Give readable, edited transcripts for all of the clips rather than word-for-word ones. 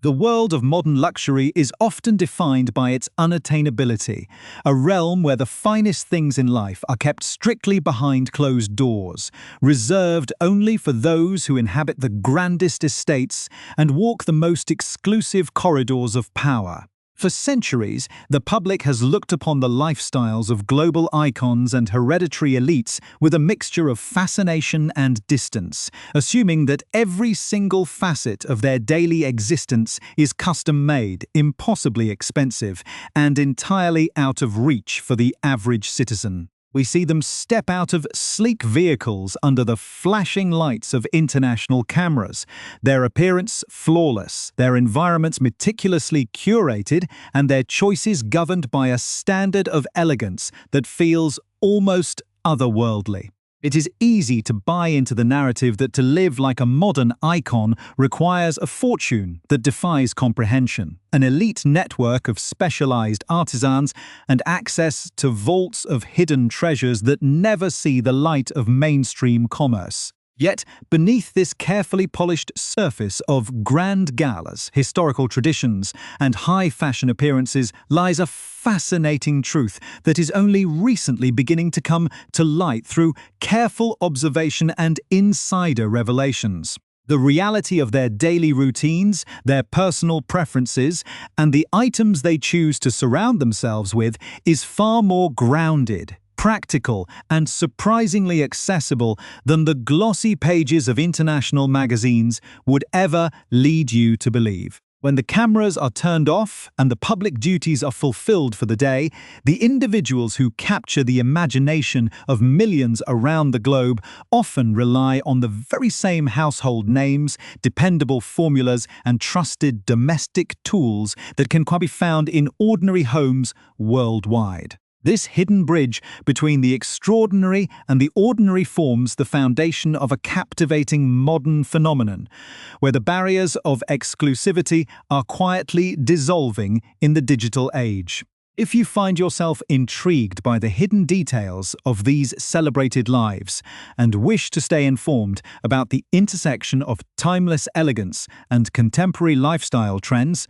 The world of modern luxury is often defined by its unattainability, a realm where the finest things in life are kept strictly behind closed doors, reserved only for those who inhabit the grandest estates and walk the most exclusive corridors of power. For centuries, the public has looked upon the lifestyles of global icons and hereditary elites with a mixture of fascination and distance, assuming that every single facet of their daily existence is custom-made, impossibly expensive, and entirely out of reach for the average citizen. We see them step out of sleek vehicles under the flashing lights of international cameras, their appearance flawless, their environments meticulously curated, and their choices governed by a standard of elegance that feels almost otherworldly. It is easy to buy into the narrative that to live like a modern icon requires a fortune that defies comprehension, an elite network of specialized artisans, and access to vaults of hidden treasures that never see the light of mainstream commerce. Yet, beneath this carefully polished surface of grand galas, historical traditions, and high-fashion appearances lies a fascinating truth that is only recently beginning to come to light through careful observation and insider revelations. The reality of their daily routines, their personal preferences, and the items they choose to surround themselves with is far more grounded, practical, and surprisingly accessible than the glossy pages of international magazines would ever lead you to believe. When the cameras are turned off and the public duties are fulfilled for the day, the individuals who capture the imagination of millions around the globe often rely on the very same household names, dependable formulas, and trusted domestic tools that can be found in ordinary homes worldwide. This hidden bridge between the extraordinary and the ordinary forms the foundation of a captivating modern phenomenon, where the barriers of exclusivity are quietly dissolving in the digital age. If you find yourself intrigued by the hidden details of these celebrated lives and wish to stay informed about the intersection of timeless elegance and contemporary lifestyle trends,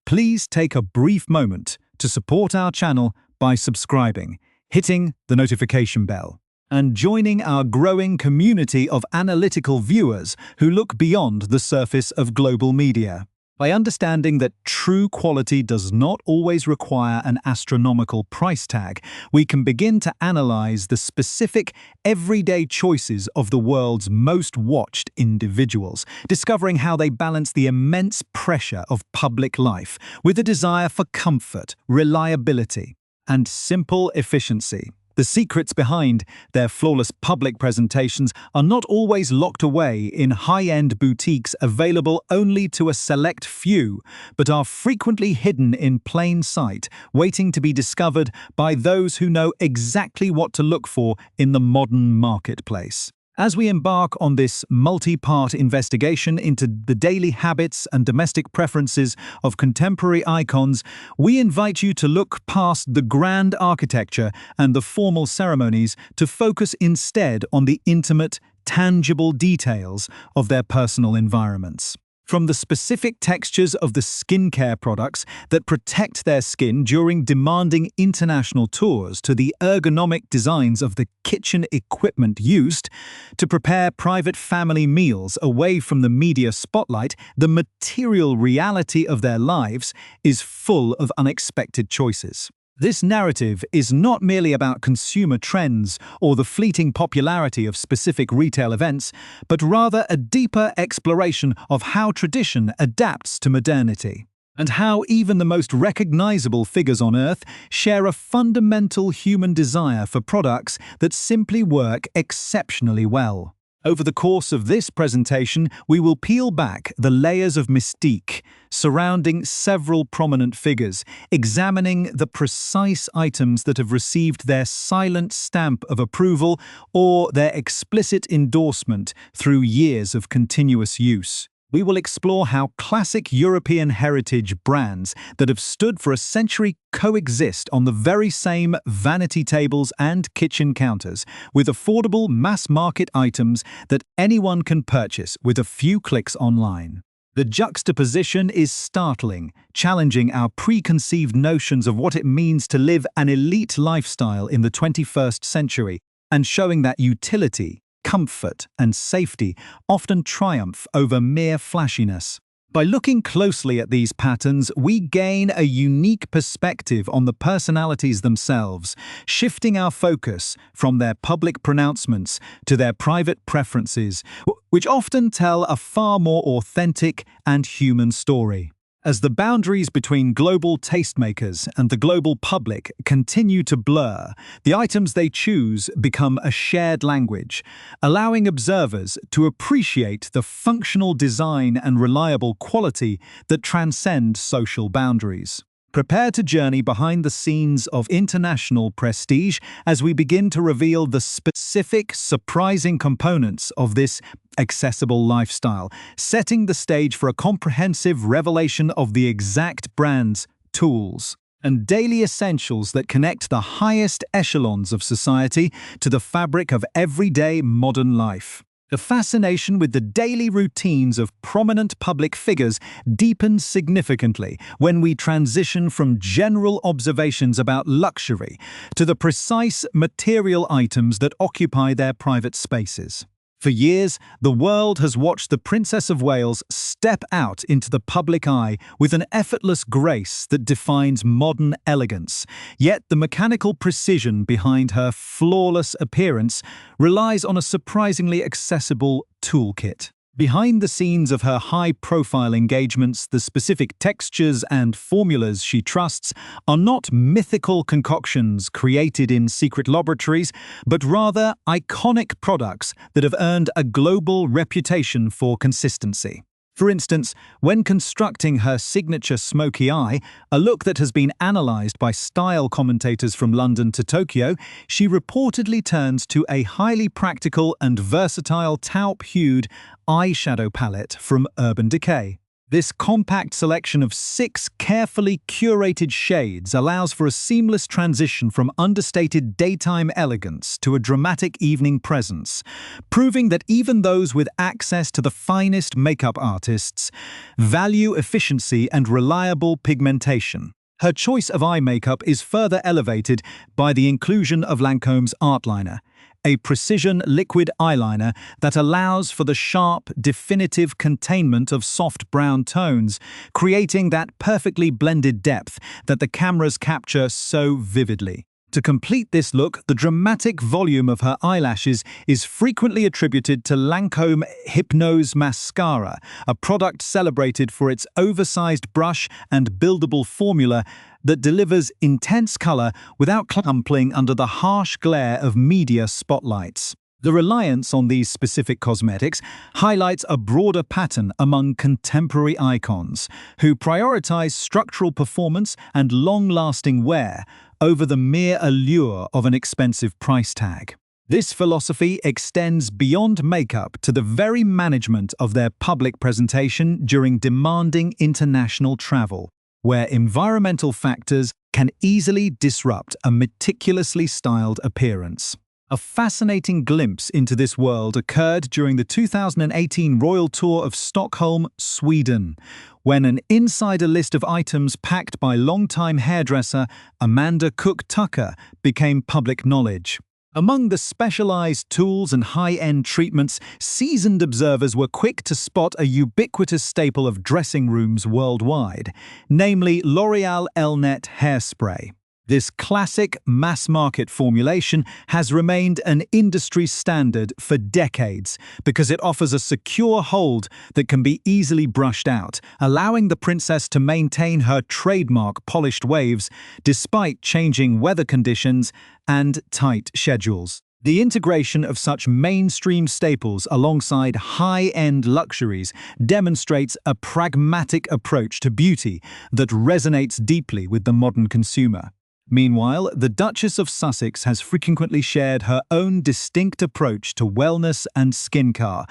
please take a brief moment to support our channel by subscribing, hitting the notification bell, and joining our growing community of analytical viewers who look beyond the surface of global media. By understanding that true quality does not always require an astronomical price tag, we can begin to analyze the specific, everyday choices of the world's most watched individuals, discovering how they balance the immense pressure of public life with a desire for comfort, reliability, and simple efficiency. The secrets behind their flawless public presentations are not always locked away in high-end boutiques available only to a select few, but are frequently hidden in plain sight, waiting to be discovered by those who know exactly what to look for in the modern marketplace. As we embark on this multi-part investigation into the daily habits and domestic preferences of contemporary icons, we invite you to look past the grand architecture and the formal ceremonies to focus instead on the intimate, tangible details of their personal environments. From the specific textures of the skincare products that protect their skin during demanding international tours to the ergonomic designs of the kitchen equipment used to prepare private family meals away from the media spotlight, the material reality of their lives is full of unexpected choices. This narrative is not merely about consumer trends or the fleeting popularity of specific retail events, but rather a deeper exploration of how tradition adapts to modernity, and how even the most recognizable figures on Earth share a fundamental human desire for products that simply work exceptionally well. Over the course of this presentation, we will peel back the layers of mystique surrounding several prominent figures, examining the precise items that have received their silent stamp of approval or their explicit endorsement through years of continuous use. We will explore how classic European heritage brands that have stood for a century coexist on the very same vanity tables and kitchen counters with affordable mass-market items that anyone can purchase with a few clicks online. The juxtaposition is startling, challenging our preconceived notions of what it means to live an elite lifestyle in the 21st century, and showing that utility, comfort, and safety often triumph over mere flashiness. By looking closely at these patterns, we gain a unique perspective on the personalities themselves, shifting our focus from their public pronouncements to their private preferences, which often tell a far more authentic and human story. As the boundaries between global tastemakers and the global public continue to blur, the items they choose become a shared language, allowing observers to appreciate the functional design and reliable quality that transcend social boundaries. Prepare to journey behind the scenes of international prestige as we begin to reveal the specific, surprising components of this accessible lifestyle, setting the stage for a comprehensive revelation of the exact brands, tools, and daily essentials that connect the highest echelons of society to the fabric of everyday modern life. The fascination with the daily routines of prominent public figures deepens significantly when we transition from general observations about luxury to the precise material items that occupy their private spaces. For years, the world has watched the Princess of Wales step out into the public eye with an effortless grace that defines modern elegance. Yet the mechanical precision behind her flawless appearance relies on a surprisingly accessible toolkit. Behind the scenes of her high-profile engagements, the specific textures and formulas she trusts are not mythical concoctions created in secret laboratories, but rather iconic products that have earned a global reputation for consistency. For instance, when constructing her signature smoky eye, a look that has been analysed by style commentators from London to Tokyo, she reportedly turns to a highly practical and versatile taupe-hued eyeshadow palette from Urban Decay. This compact selection of 6 carefully curated shades allows for a seamless transition from understated daytime elegance to a dramatic evening presence, proving that even those with access to the finest makeup artists value efficiency and reliable pigmentation. Her choice of eye makeup is further elevated by the inclusion of Lancome's Art Liner, a precision liquid eyeliner that allows for the sharp, definitive containment of soft brown tones, creating that perfectly blended depth that the cameras capture so vividly. To complete this look, the dramatic volume of her eyelashes is frequently attributed to Lancome Hypnose Mascara, a product celebrated for its oversized brush and buildable formula that delivers intense color without clumping under the harsh glare of media spotlights. The reliance on these specific cosmetics highlights a broader pattern among contemporary icons, who prioritize structural performance and long-lasting wear over the mere allure of an expensive price tag. This philosophy extends beyond makeup to the very management of their public presentation during demanding international travel, where environmental factors can easily disrupt a meticulously styled appearance. A fascinating glimpse into this world occurred during the 2018 Royal Tour of Stockholm, Sweden, when an insider list of items packed by longtime hairdresser Amanda Cook Tucker became public knowledge. Among the specialized tools and high-end treatments, seasoned observers were quick to spot a ubiquitous staple of dressing rooms worldwide, namely L'Oreal Elnet hairspray. This classic mass-market formulation has remained an industry standard for decades because it offers a secure hold that can be easily brushed out, allowing the princess to maintain her trademark polished waves despite changing weather conditions and tight schedules. The integration of such mainstream staples alongside high-end luxuries demonstrates a pragmatic approach to beauty that resonates deeply with the modern consumer. Meanwhile, the Duchess of Sussex has frequently shared her own distinct approach to wellness and skincare,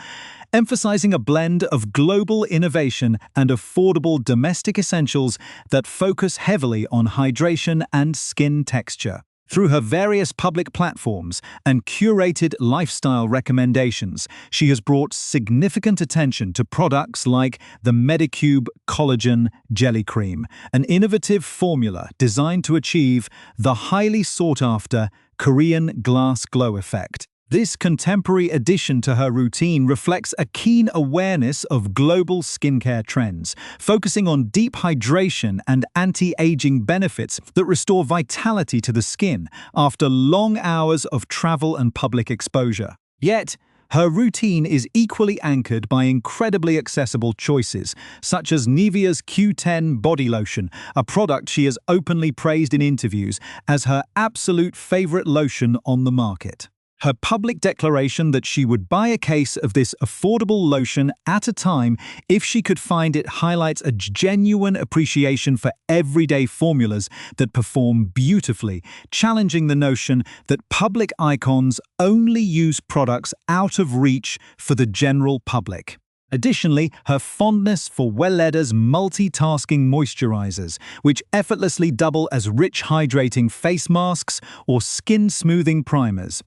emphasizing a blend of global innovation and affordable domestic essentials that focus heavily on hydration and skin texture. Through her various public platforms and curated lifestyle recommendations, she has brought significant attention to products like the Medicube Collagen Jelly Cream, an innovative formula designed to achieve the highly sought-after Korean glass glow effect. This contemporary addition to her routine reflects a keen awareness of global skincare trends, focusing on deep hydration and anti-aging benefits that restore vitality to the skin after long hours of travel and public exposure. Yet, her routine is equally anchored by incredibly accessible choices, such as Nivea's Q10 body lotion, a product she has openly praised in interviews as her absolute favorite lotion on the market. Her public declaration that she would buy a case of this affordable lotion at a time if she could find it highlights a genuine appreciation for everyday formulas that perform beautifully, challenging the notion that public icons only use products out of reach for the general public. Additionally, her fondness for Welleda's multitasking moisturizers, which effortlessly double as rich hydrating face masks or skin-smoothing primers,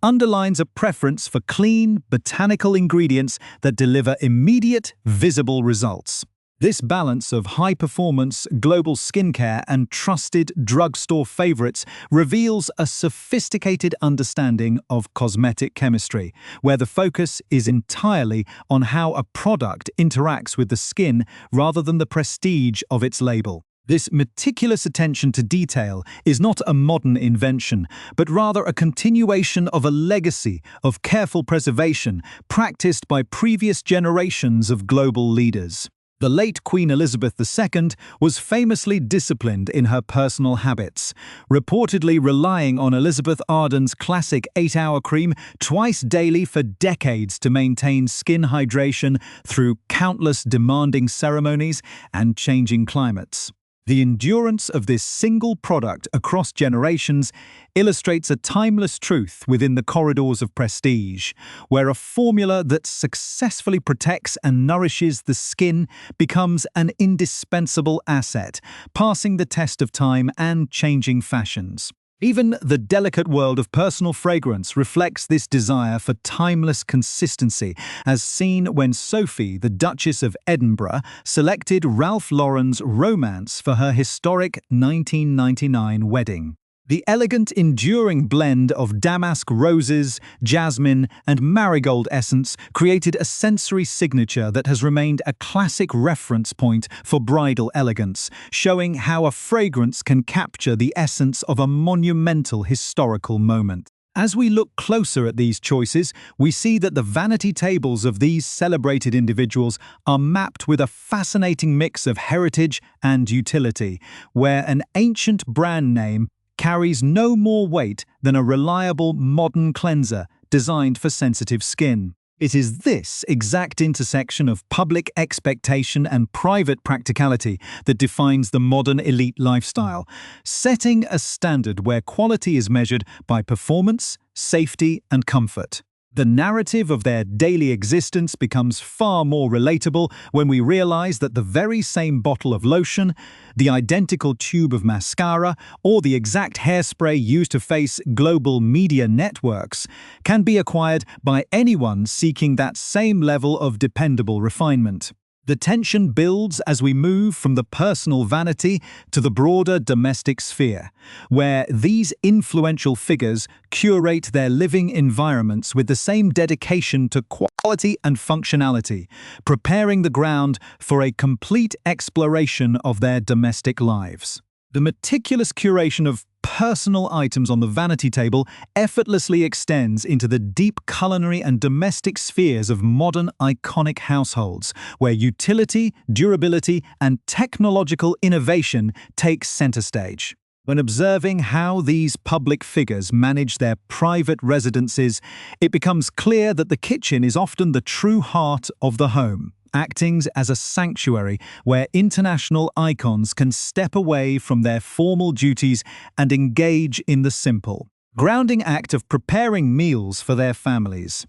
underlines a preference for clean, botanical ingredients that deliver immediate, visible results. This balance of high-performance global skincare and trusted drugstore favorites reveals a sophisticated understanding of cosmetic chemistry, where the focus is entirely on how a product interacts with the skin rather than the prestige of its label. This meticulous attention to detail is not a modern invention, but rather a continuation of a legacy of careful preservation practiced by previous generations of global leaders. The late Queen Elizabeth II was famously disciplined in her personal habits, reportedly relying on Elizabeth Arden's classic 8-hour cream twice daily for decades to maintain skin hydration through countless demanding ceremonies and changing climates. The endurance of this single product across generations illustrates a timeless truth within the corridors of prestige, where a formula that successfully protects and nourishes the skin becomes an indispensable asset, passing the test of time and changing fashions. Even the delicate world of personal fragrance reflects this desire for timeless consistency, as seen when Sophie, the Duchess of Edinburgh, selected Ralph Lauren's Romance for her historic 1999 wedding. The elegant, enduring blend of damask roses, jasmine, and marigold essence created a sensory signature that has remained a classic reference point for bridal elegance, showing how a fragrance can capture the essence of a monumental historical moment. As we look closer at these choices, we see that the vanity tables of these celebrated individuals are mapped with a fascinating mix of heritage and utility, where an ancient brand name carries no more weight than a reliable modern cleanser designed for sensitive skin. It is this exact intersection of public expectation and private practicality that defines the modern elite lifestyle, setting a standard where quality is measured by performance, safety, and comfort. The narrative of their daily existence becomes far more relatable when we realize that the very same bottle of lotion, the identical tube of mascara, or the exact hairspray used to face global media networks can be acquired by anyone seeking that same level of dependable refinement. The tension builds as we move from the personal vanity to the broader domestic sphere, where these influential figures curate their living environments with the same dedication to quality and functionality, preparing the ground for a complete exploration of their domestic lives. The meticulous curation of personal items on the vanity table effortlessly extends into the deep culinary and domestic spheres of modern iconic households, where utility, durability, and technological innovation take center stage. When observing how these public figures manage their private residences, it becomes clear that the kitchen is often the true heart of the home, acting as a sanctuary where international icons can step away from their formal duties and engage in the simple, grounding act of preparing meals for their families.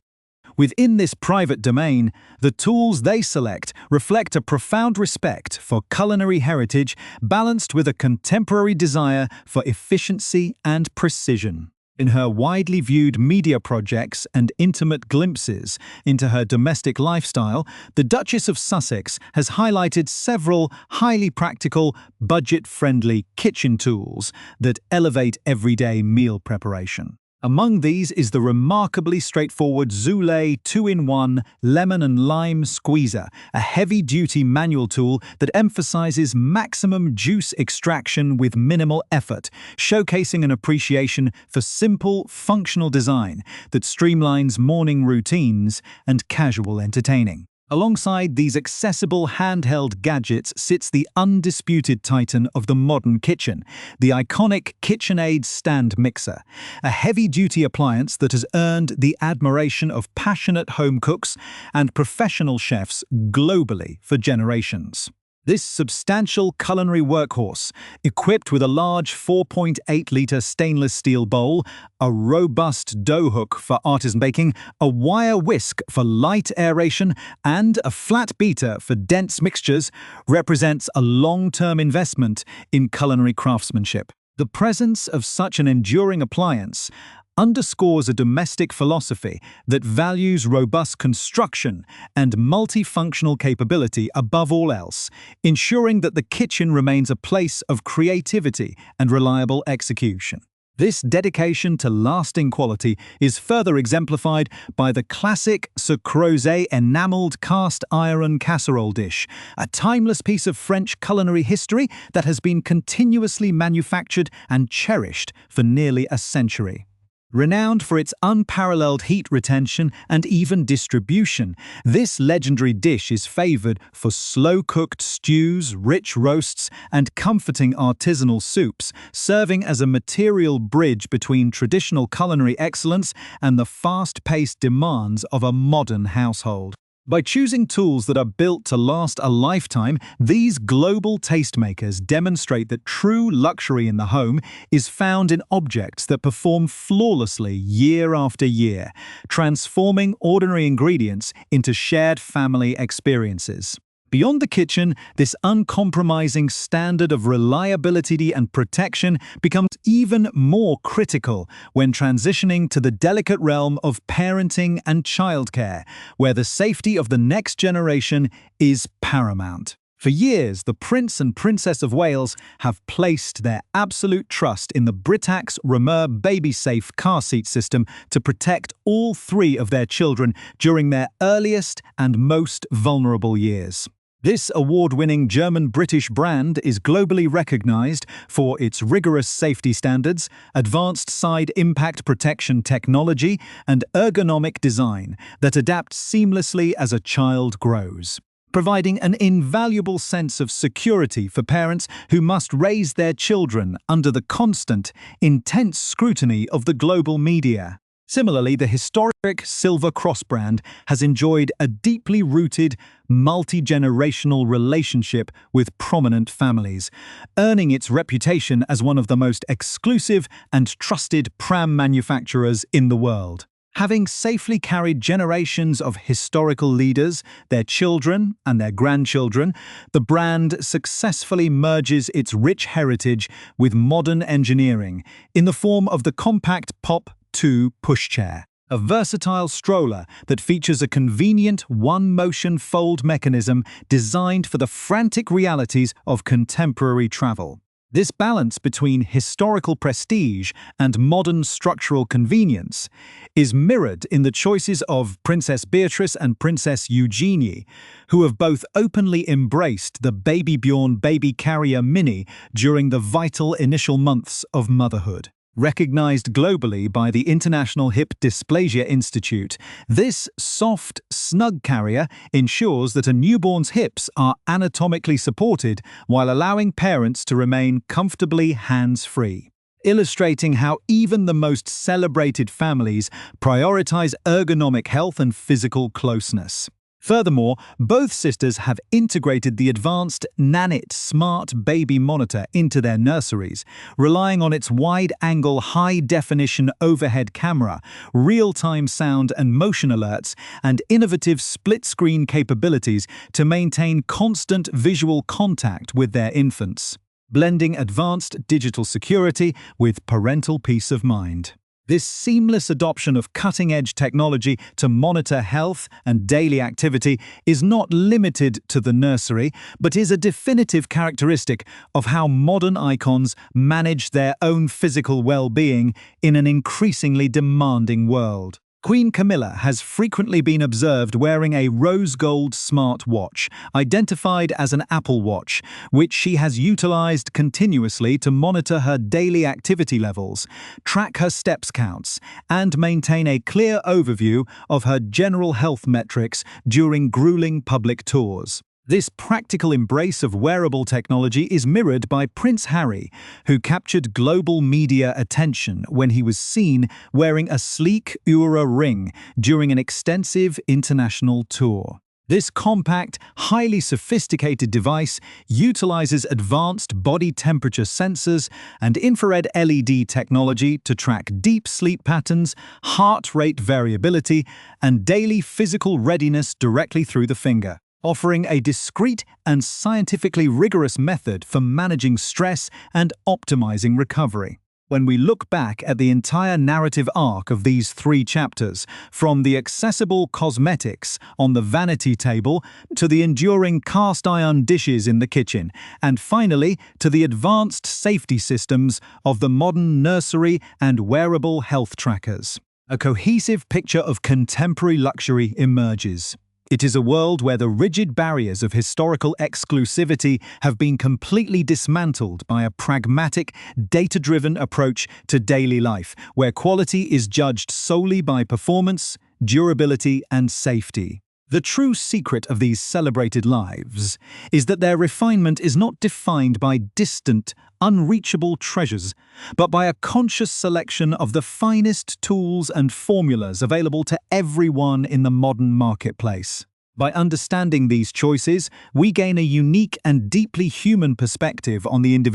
Within this private domain, the tools they select reflect a profound respect for culinary heritage balanced with a contemporary desire for efficiency and precision. In her widely viewed media projects and intimate glimpses into her domestic lifestyle, the Duchess of Sussex has highlighted several highly practical, budget-friendly kitchen tools that elevate everyday meal preparation. Among these is the remarkably straightforward Zule 2-in-1 Lemon and Lime Squeezer, a heavy-duty manual tool that emphasizes maximum juice extraction with minimal effort, showcasing an appreciation for simple, functional design that streamlines morning routines and casual entertaining. Alongside these accessible handheld gadgets sits the undisputed titan of the modern kitchen, the iconic KitchenAid stand mixer, a heavy-duty appliance that has earned the admiration of passionate home cooks and professional chefs globally for generations. This substantial culinary workhorse, equipped with a large 4.8-liter stainless steel bowl, a robust dough hook for artisan baking, a wire whisk for light aeration, and a flat beater for dense mixtures, represents a long-term investment in culinary craftsmanship. The presence of such an enduring appliance underscores a domestic philosophy that values robust construction and multifunctional capability above all else, ensuring that the kitchen remains a place of creativity and reliable execution. This dedication to lasting quality is further exemplified by the classic Sir Crozet enameled cast iron casserole dish, a timeless piece of French culinary history that has been continuously manufactured and cherished for nearly a century. Renowned for its unparalleled heat retention and even distribution, this legendary dish is favored for slow-cooked stews, rich roasts, and comforting artisanal soups, serving as a material bridge between traditional culinary excellence and the fast-paced demands of a modern household. By choosing tools that are built to last a lifetime, these global tastemakers demonstrate that true luxury in the home is found in objects that perform flawlessly year after year, transforming ordinary ingredients into shared family experiences. Beyond the kitchen, this uncompromising standard of reliability and protection becomes even more critical when transitioning to the delicate realm of parenting and childcare, where the safety of the next generation is paramount. For years, the Prince and Princess of Wales have placed their absolute trust in the Britax Remer Baby-Safe car seat system to protect all three of their children during their earliest and most vulnerable years. This award-winning German-British brand is globally recognized for its rigorous safety standards, advanced side impact protection technology, and ergonomic design that adapt seamlessly as a child grows, providing an invaluable sense of security for parents who must raise their children under the constant, intense scrutiny of the global media. Similarly, the historic Silver Cross brand has enjoyed a deeply rooted, multi-generational relationship with prominent families, earning its reputation as one of the most exclusive and trusted pram manufacturers in the world. Having safely carried generations of historical leaders, their children, and their grandchildren, the brand successfully merges its rich heritage with modern engineering in the form of the compact Pop 2 pushchair, a versatile stroller that features a convenient one-motion fold mechanism designed for the frantic realities of contemporary travel. This balance between historical prestige and modern structural convenience is mirrored in the choices of Princess Beatrice and Princess Eugenie, who have both openly embraced the Baby Bjorn baby carrier mini during the vital initial months of motherhood. Recognized globally by the International Hip Dysplasia Institute, this soft, snug carrier ensures that a newborn's hips are anatomically supported while allowing parents to remain comfortably hands-free, illustrating how even the most celebrated families prioritize ergonomic health and physical closeness. Furthermore, both sisters have integrated the advanced Nanit smart baby monitor into their nurseries, relying on its wide-angle high-definition overhead camera, real-time sound and motion alerts, and innovative split-screen capabilities to maintain constant visual contact with their infants, blending advanced digital security with parental peace of mind. This seamless adoption of cutting-edge technology to monitor health and daily activity is not limited to the nursery, but is a definitive characteristic of how modern icons manage their own physical well-being in an increasingly demanding world. Queen Camilla has frequently been observed wearing a rose gold smart watch, identified as an Apple Watch, which she has utilized continuously to monitor her daily activity levels, track her steps counts, and maintain a clear overview of her general health metrics during grueling public tours. This practical embrace of wearable technology is mirrored by Prince Harry, who captured global media attention when he was seen wearing a sleek Oura ring during an extensive international tour. This compact, highly sophisticated device utilizes advanced body temperature sensors and infrared LED technology to track deep sleep patterns, heart rate variability, and daily physical readiness directly through the finger, offering a discreet and scientifically rigorous method for managing stress and optimizing recovery. When we look back at the entire narrative arc of these 3 chapters, from the accessible cosmetics on the vanity table to the enduring cast-iron dishes in the kitchen, and finally to the advanced safety systems of the modern nursery and wearable health trackers, a cohesive picture of contemporary luxury emerges. It is a world where the rigid barriers of historical exclusivity have been completely dismantled by a pragmatic, data-driven approach to daily life, where quality is judged solely by performance, durability, and safety. The true secret of these celebrated lives is that their refinement is not defined by distant, unreachable treasures, but by a conscious selection of the finest tools and formulas available to everyone in the modern marketplace. By understanding these choices, we gain a unique and deeply human perspective on the individual.